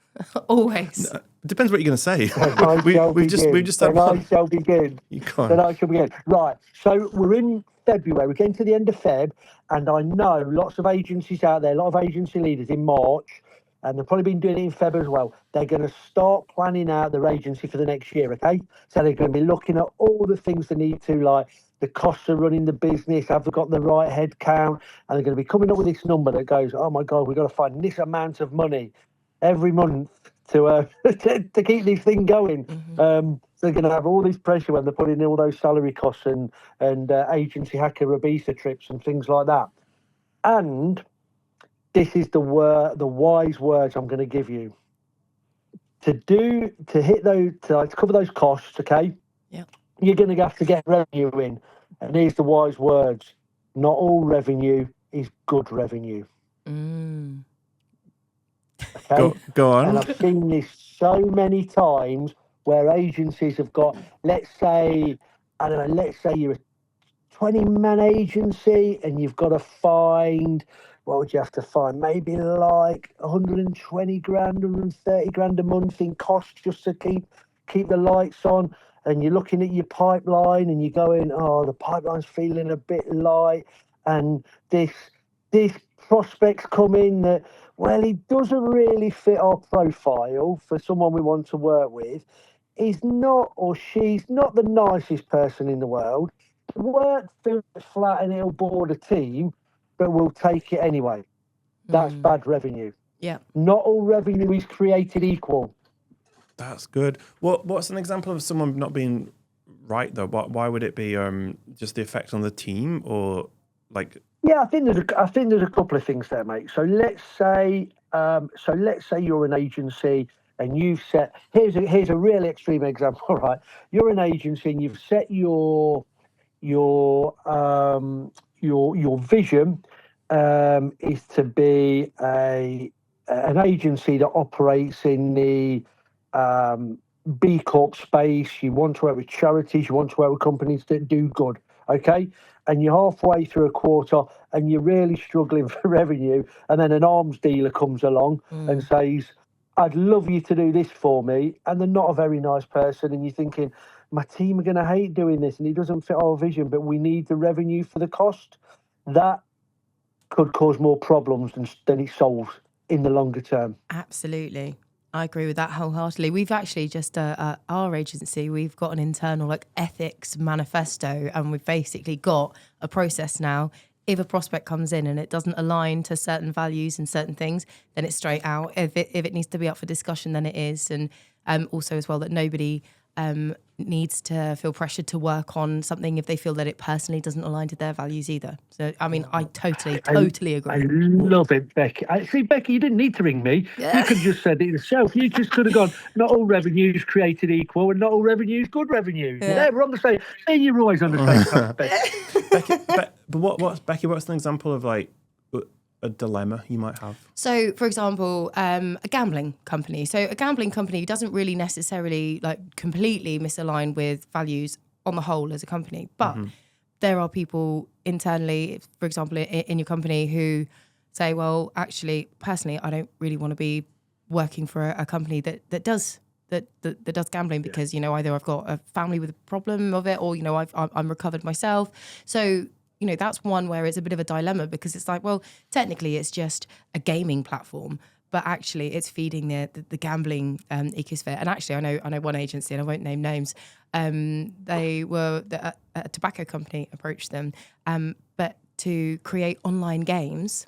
S2: Always.
S1: It depends what you're going to say.
S3: I shall
S1: we've just
S3: begin.
S1: had
S3: Then I
S1: one.
S3: shall begin.
S1: You can't.
S3: Then I shall begin. Right. So we're in February. We're getting to the end of Feb, and I know lots of agencies out there, a lot of agency leaders in March, and they've probably been doing it in Feb as well. They're going to start planning out their agency for the next year. Okay. So they're going to be looking at all the things they need to, like the costs of running the business, have they got the right head count, and they're going to be coming up with this number that goes, oh my God, we've got to find this amount of money every month to to keep this thing going. So they're going to have all this pressure when they're putting in all those salary costs and agency hacker Ibiza trips and things like that. And this is the wise words I'm going to give you. to hit those, to cover those costs, okay?
S2: Yeah.
S3: You're going to have to get revenue in. And here's the wise words: not all revenue is good revenue.
S2: Mm.
S3: Okay.
S1: Go
S3: And
S1: on.
S3: I've seen this so many times where agencies have got, let's say, I don't know, let's say you're a 20-man agency and you've got to find, what would you have to find? Maybe like 120 grand, 130 grand a month in costs just to keep the lights on. And you're looking at your pipeline and you're going, oh, the pipeline's feeling a bit light. And this prospect's come in that, well, he doesn't really fit our profile for someone we want to work with. He's not, or she's not, the nicest person in the world. Work feels flat and it'll bore the team, but we'll take it anyway. That's bad revenue.
S2: Yeah.
S3: Not all revenue is created equal.
S1: That's good. What's an example of someone not being right though? Why would it be just the effect on the team, or like?
S3: Yeah, I think there's a couple of things there, mate. So let's say you're an agency and you've set, here's a really extreme example, right? You're an agency and you've set your vision is to be an agency that operates in the B Corp space. You want to work with charities, you want to work with companies that do good, okay? And you're halfway through a quarter and you're really struggling for revenue, and then an arms dealer comes along and says, I'd love you to do this for me, and they're not a very nice person, and you're thinking, my team are going to hate doing this and it doesn't fit our vision, but we need the revenue for the cost. That could cause more problems than it solves in the longer term.
S2: Absolutely. I agree with that wholeheartedly. We've actually just, our agency, we've got an internal ethics manifesto, and we've basically got a process now. If a prospect comes in and it doesn't align to certain values and certain things, then it's straight out. If it needs to be up for discussion, then it is. And also as well that nobody needs to feel pressured to work on something if they feel that it personally doesn't align to their values either. So, I mean, I totally agree.
S3: I love it, Becky. See, Becky, you didn't need to ring me. You could have just said it yourself. You just could have gone, not all revenue is created equal and not all revenue is good revenue.
S2: Yeah.
S3: There, we're on the same. There, you're always on the same page, Becky.
S1: Becky, what's an example of like a dilemma you might have?
S2: So, for example, a gambling company. So a gambling company doesn't really necessarily completely misalign with values on the whole as a company. But there are people internally, for example, in your company who say, well, actually, personally, I don't really want to be working for a company that does gambling because, either I've got a family with a problem of it or, I'm recovered myself. So, that's one where it's a bit of a dilemma because it's like, well, technically it's just a gaming platform, but actually it's feeding the gambling ecosphere. And actually, I know one agency, and I won't name names. They were a tobacco company approached them, but to create online games,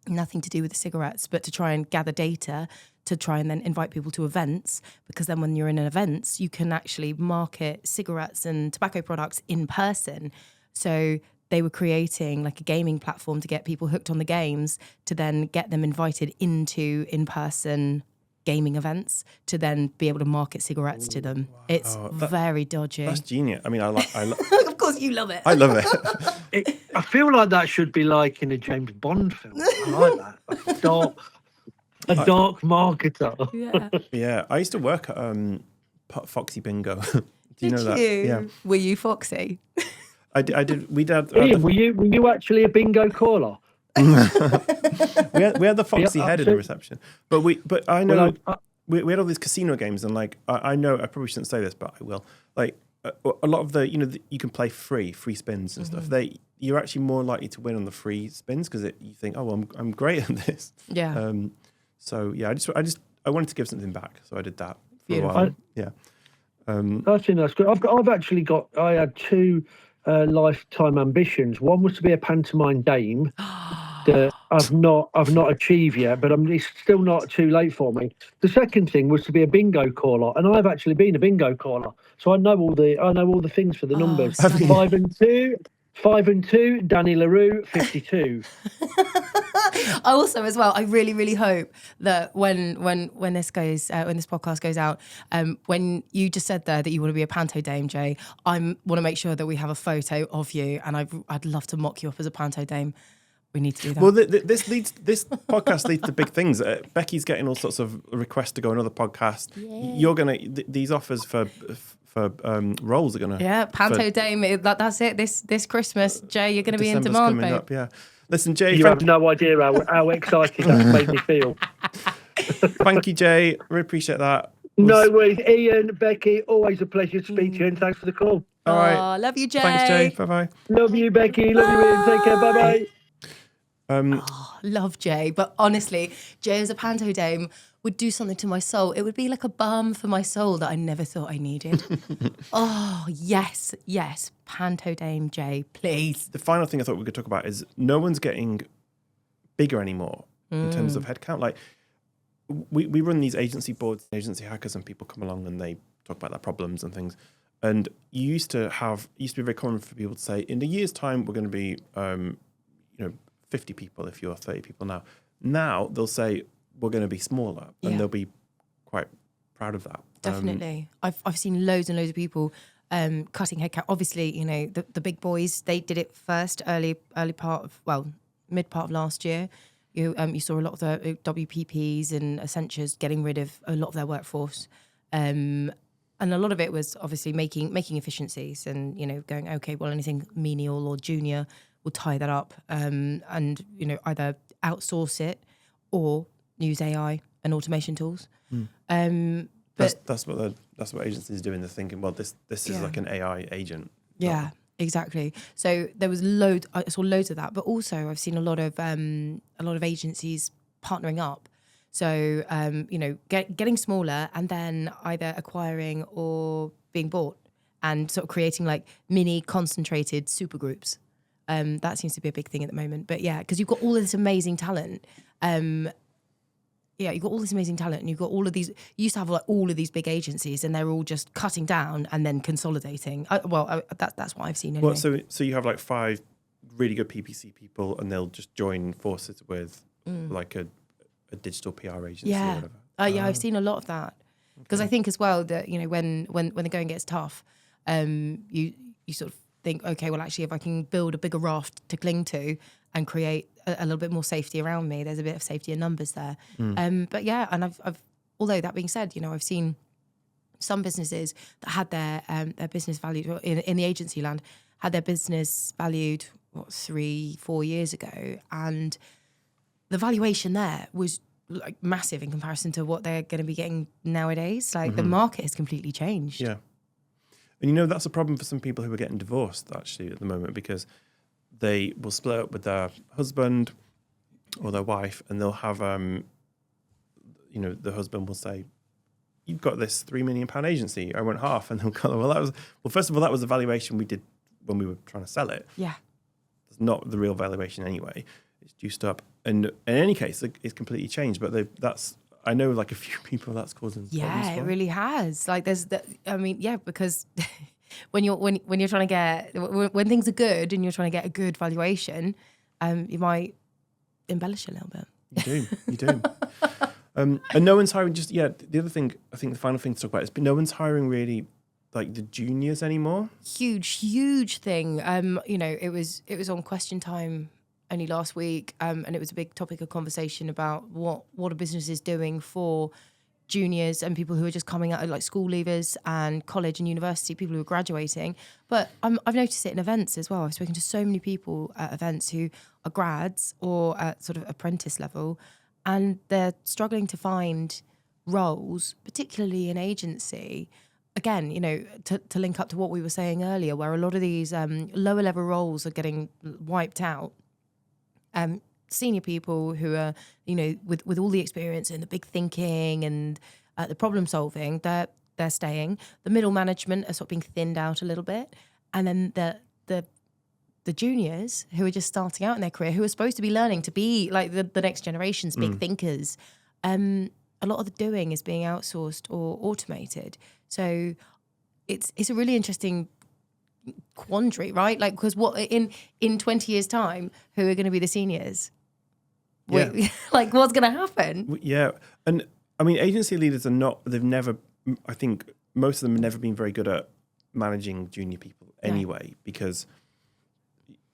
S2: nothing to do with the cigarettes, but to try and gather data to try and then invite people to events, because then when you're in events, you can actually market cigarettes and tobacco products in person. So they were creating a gaming platform to get people hooked on the games, to then get them invited into in-person gaming events, to then be able to market cigarettes to them. It's very dodgy.
S1: That's genius. I mean, I
S2: Of course you love it.
S1: I love it.
S3: I feel like that should be like in a James Bond film. I like that. A dark marketer.
S2: Yeah.
S1: Yeah, I used to work at Foxy Bingo. Do you know that? Yeah,
S2: Were you Foxy?
S1: I did. We did.
S3: Ian, were you actually a bingo caller?
S1: we had the Foxy head in the reception, but I know we had all these casino games, and I know I probably shouldn't say this, but I will. A lot of the you can play free spins and stuff. You're actually more likely to win on the free spins because you think, oh, well, I'm great at this.
S2: Yeah.
S1: So yeah, I wanted to give something back, so I did that for
S2: Beautiful.
S1: a while. Yeah.
S3: I think that's good. I had two lifetime ambitions. One was to be a pantomime dame that I've not achieved yet, but it's still not too late for me. The second thing was to be a bingo caller, and I've actually been a bingo caller, so I know all the things for the numbers.
S2: Stunning.
S3: 5 and 2, Danny LaRue, 52.
S2: Also, as well, I really, really hope that when this podcast goes out, when you just said there that you want to be a panto dame, Jay, I want to make sure that we have a photo of you, and I'd love to mock you up as a panto dame. We need to do that.
S1: Well, this podcast leads to big things. Becky's getting all sorts of requests to go on other podcasts. Yeah. You're gonna these offers for roles are gonna
S2: panto dame. That's it. This Christmas, Jay, you're gonna be in demand, babe.
S1: Up, yeah. Listen, Jay,
S3: you have no idea how excited that's made me feel.
S1: Thank you, Jay. Really appreciate that.
S3: No worries, Ian, Becky. Always a pleasure to speak to you, and thanks for the call.
S1: All right,
S2: love you, Jay.
S1: Thanks, Jay. Bye bye.
S3: Love you, Becky. Love you, Ian. Take care. Bye bye.
S2: Love Jay, but honestly, Jay as a panto dame would do something to my soul. It would be like a balm for my soul that I never thought I needed. Oh, yes, panto dame Jay, please.
S1: The final thing I thought we could talk about is no one's getting bigger anymore in terms of headcount. Like we run these agency boards, agency hackers, and people come along and they talk about their problems and things. And it used to be very common for people to say, in a year's time, we're going to be, 50 people if you're 30 people now. Now they'll say we're going to be smaller, and they'll be quite proud of that.
S2: Definitely. I've seen loads and loads of people cutting headcount. Obviously, the big boys, they did it first, mid part of last year. You saw a lot of the WPPs and Accentures getting rid of a lot of their workforce. And a lot of it was obviously making efficiencies and, going, okay, well, anything menial or junior, we'll tie that up and, either outsource it or use AI and automation tools.
S1: But that's what agencies are doing. They're thinking, well, this is like an AI agent.
S2: Yeah, exactly. So there was I saw loads of that, but also I've seen a lot of agencies partnering up. So getting smaller and then either acquiring or being bought and sort of creating like mini concentrated super groups. That seems to be a big thing at the moment. But yeah, because you've got all of this amazing talent. You've got all this amazing talent, and you've got all of these. You used to have like all of these big agencies, and they're all just cutting down and then consolidating. That's what I've seen anyway.
S1: Well, so you have like 5 really good PPC people, and they'll just join forces with like a digital PR agency or whatever.
S2: I've seen a lot of that because I think as well that when the going gets tough, you sort of think, okay, well, actually, if I can build a bigger raft to cling to and create a little bit more safety around me, there's a bit of safety in numbers there. But yeah, and I've although that being said, I've seen some businesses that had their business valued in the agency land, had their business valued 3-4 years ago, and the valuation there was like massive in comparison to what they're going to be getting nowadays. Like the market has completely changed.
S1: Yeah. And that's a problem for some people who are getting divorced actually at the moment, because they will split up with their husband or their wife, and they'll have, the husband will say, "You've got this £3 million agency. I want half," and they'll go, "Well, first of all, that was the valuation we did when we were trying to sell it.
S2: Yeah,
S1: it's not the real valuation anyway. It's juiced up, and in any case, it's completely changed. But I know like a few people that's causing problems
S2: it
S1: for.
S2: really has. Like because when you're trying to get when things are good and you're trying to get a good valuation, you might embellish a little bit.
S1: You do. And no one's hiring. The other thing, I think the final thing to talk about is no one's hiring really like the juniors anymore.
S2: Huge thing. It was on Question Time only last week, and it was a big topic of conversation about what a business is doing for juniors and people who are just coming out, like school leavers and college and university, people who are graduating. But I've noticed it in events as well. I've spoken to so many people at events who are grads or at sort of apprentice level, and they're struggling to find roles, particularly in agency. Again, to link up to what we were saying earlier, where a lot of these lower level roles are getting wiped out. Senior people who are, with all the experience and the big thinking and the problem solving, they're staying. The middle management are sort of being thinned out a little bit, and then the juniors who are just starting out in their career, who are supposed to be learning to be like the next generation's big thinkers. A lot of the doing is being outsourced or automated. So it's a really interesting quandary, right? Like, because what in 20 years' time, who are going to be the seniors? Like, what's going to happen?
S1: Yeah. And I mean, agency leaders I think most of them have never been very good at managing junior people anyway, because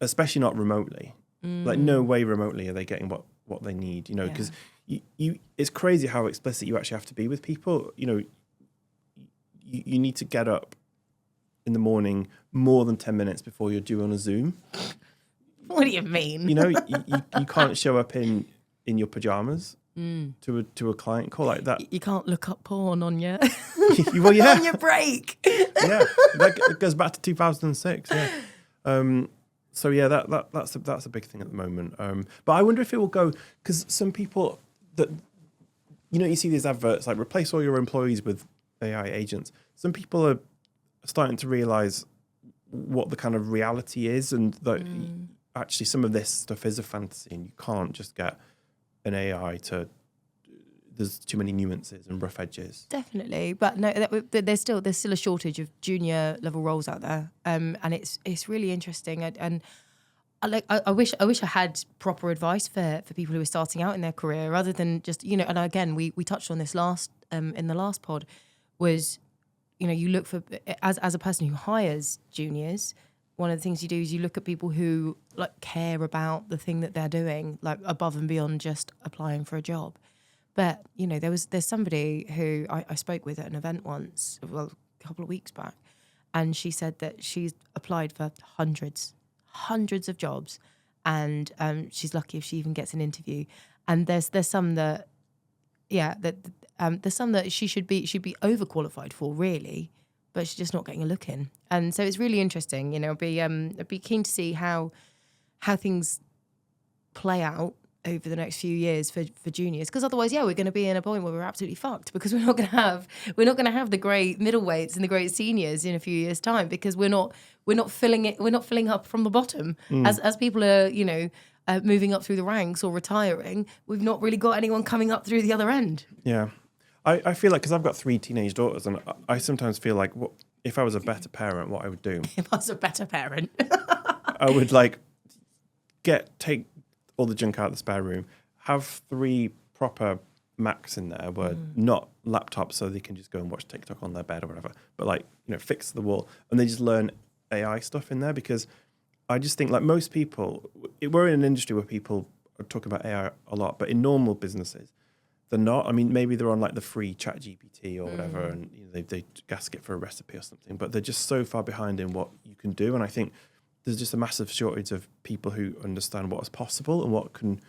S1: especially not remotely. Like, no way remotely are they getting what they need, you know, because you it's crazy how explicit you actually have to be with people. You know, you need to get up in the morning more than 10 minutes before you're due on a Zoom.
S2: What do you mean?
S1: You know, you can't show up in your pajamas to a client call like that.
S2: You can't look up porn on your
S1: Well, yeah.
S2: on your break.
S1: Yeah, that goes back to 2006. Yeah. So yeah, that's a big thing at the moment. But I wonder if it will go, because some people that, you know, you see these adverts like replace all your employees with AI agents. Some people are starting to realize what the kind of reality is, and that actually some of this stuff is a fantasy, and you can't just get an AI to. There's too many nuances and rough edges.
S2: Definitely, but no, there's still a shortage of junior level roles out there, and it's really interesting. And I wish I had proper advice for people who are starting out in their career, rather than just, you know. And again, we touched on this in the last pod, was, you know, you look for, as a person who hires juniors, one of the things you do is you look at people who like care about the thing that they're doing, like above and beyond just applying for a job. But, you know, there's somebody who I spoke with at an event once, well, a couple of weeks back, and she said that she's applied for hundreds of jobs, and she's lucky if she even gets an interview. And there's some that, there's some that she should be overqualified for, really, but she's just not getting a look in. And so it's really interesting, you know. I'd be keen to see how things play out over the next few years for juniors, because otherwise, we're going to be in a point where we're absolutely fucked, because we're not going to have the great middleweights and the great seniors in a few years' time, because we're not filling up from the bottom as people are, you know, moving up through the ranks or retiring. We've not really got anyone coming up through the other end.
S1: Yeah, I feel like, because I've got 3 teenage daughters, and I sometimes feel like, if I was a better parent, what I would do.
S2: If I was a better parent,
S1: I would like take all the junk out of the spare room, have 3 proper Macs in there, where not laptops, so they can just go and watch TikTok on their bed or whatever, but like, you know, fix the wall, and they just learn AI stuff in there. Because I just think, like, most people, we're in an industry where people are talking about AI a lot, but in normal businesses, they're not. I mean, maybe they're on like the free ChatGPT or whatever, and, you know, they ask it for a recipe or something, but they're just so far behind in what you can do. And I think there's just a massive shortage of people who understand what is possible and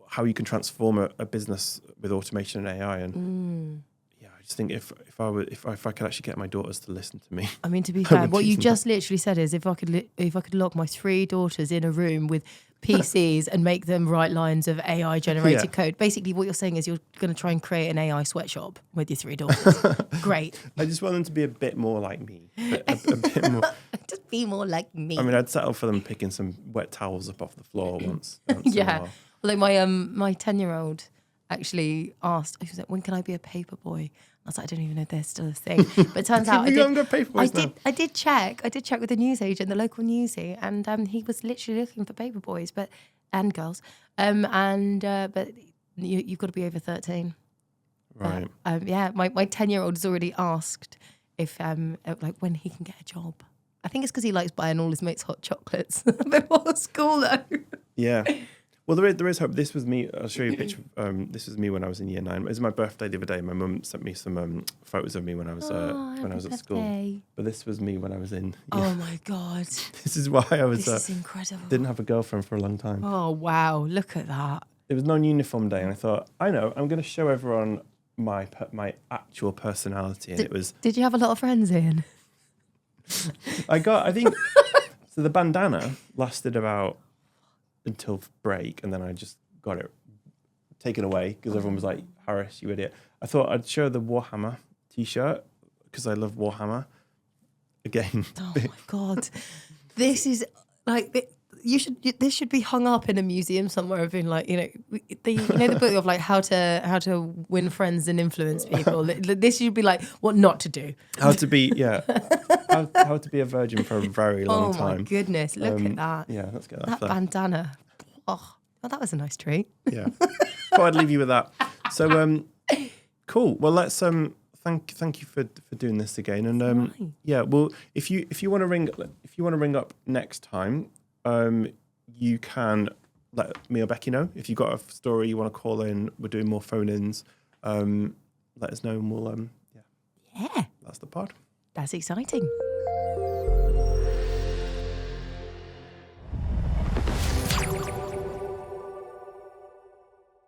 S1: how you can transform a business with automation and AI. And I just think if I could actually get my daughters to listen to me.
S2: I mean, to be fair, what you just literally said is, if I could lock my 3 daughters in a room with PCs and make them write lines of AI generated code. Basically, what you're saying is you're going to try and create an AI sweatshop with your 3 daughters. Great.
S1: I just want them to be a bit more like me. A bit more.
S2: Just be more like me.
S1: I mean, I'd settle for them picking some wet towels up off the floor once
S2: yeah. Like my 10-year-old actually asked, she was like, when can I be a paper boy? I was like, I don't even know if there's still a thing. But it turns out I did check with the newsagent, the local newsie, and he was literally looking for paper boys and girls. But you've got to be over 13.
S1: Right.
S2: My 10-year-old has already asked if like when he can get a job. I think it's because he likes buying all his mates hot chocolates before school, though.
S1: Yeah. Well, there is hope. This was me. I'll show you a picture. This was me when I was in year 9. It was my birthday the other day. My mum sent me some photos of me when I was at school. But this was me when I was in. Yeah.
S2: Oh my god!
S1: This is why I was.
S2: This is incredible.
S1: Didn't have a girlfriend for a long time.
S2: Oh wow! Look at that.
S1: It was non-uniform day, and I thought, I'm going to show everyone my actual personality, and it was.
S2: Did you have a lot of friends, Ian?
S1: I think. So the bandana lasted about until break, and then I just got it taken away because everyone was like, Harris, you idiot. I thought I'd show the Warhammer t-shirt because I love Warhammer. Again.
S2: Oh my god. This is like this should be hung up in a museum somewhere of being like, the book of like how to win friends and influence people. This should be like what not to do.
S1: How to be how to be a virgin for a very long time.
S2: Oh my goodness, look at that.
S1: Yeah, let's get
S2: that bandana. Oh. Well, that was a nice treat.
S1: Yeah. Thought I'd leave you with that. So, cool. Well, let's thank you for doing this again. And
S2: Right.
S1: yeah, well, if you want to ring up next time, you can let me or Becky know. If you've got a story you want to call in, we're doing more phone-ins. Let us know, and we'll
S2: Yeah,
S1: that's the pod.
S2: that's exciting.